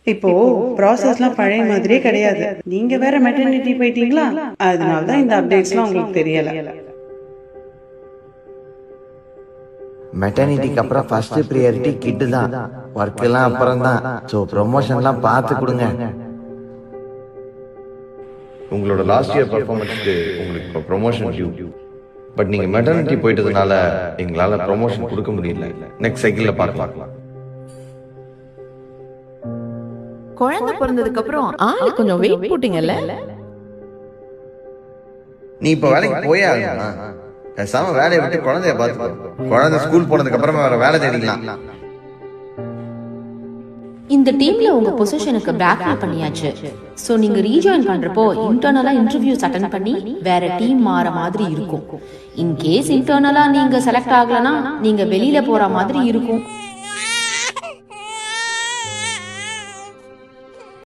இப்போ ப்ராசஸ்லாம் பழைய மாதிரியே கிடையாது. நீங்க வேற மெட்டர்னிட்டி போயிட்டீங்களா, அதனால தான் இந்த அப்டேட்ஸ்லாம் உங்களுக்கு தெரியல. மெட்டர்னிட்டிக்கு அப்புறம் ஃபர்ஸ்ட் ப்ரியாரிட்டி கிட் தான். ஒர்க் எல்லாம் அப்புறம் தான். ஸோ ப்ரொமோஷன்லாம் பார்த்து கொடுங்க. உங்களோட லாஸ்ட் இயர் பர்ஃபார்மன்ஸ்க்கு உங்களுக்கு இப்போ ப்ரொமோஷன் டியூ. பட் நீங்கள் மெட்டர்னிட்டி போயிட்டதுனால எங்களால் ப்ரொமோஷன் கொடுக்க முடியல. நெக்ஸ்ட் சைக்கிளில் பார்க்கலாம். குழந்தை பிறந்ததுக்கு அப்புறம் ஆளு கொஞ்சம் வெயிட் போட்டீங்கல்ல. நீ இப்போ வேலைக்கு போயே ஆகணும். பேசாம வேலையை விட்டு குழந்தைய பார்த்துக்கோ. குழந்தை ஸ்கூல் போனதுக்கு அப்புறமா வேற வேலை தேடிக்கலாம். இந்த டீம்ல உங்க பொசிஷனுக்கு பேக்அப் பண்ணியாச்சு. சோ நீங்க ரீஜாயின் பண்றப்போ இன்டர்னலா இன்டர்வியூஸ் அட்டெண்ட் பண்ணி வேற டீம் மாற மாதிரி இருக்கும். இன் கேஸ் இன்டர்னலா நீங்க செலக்ட் ஆகலனா நீங்க வெளியில போற மாதிரி இருக்கும்.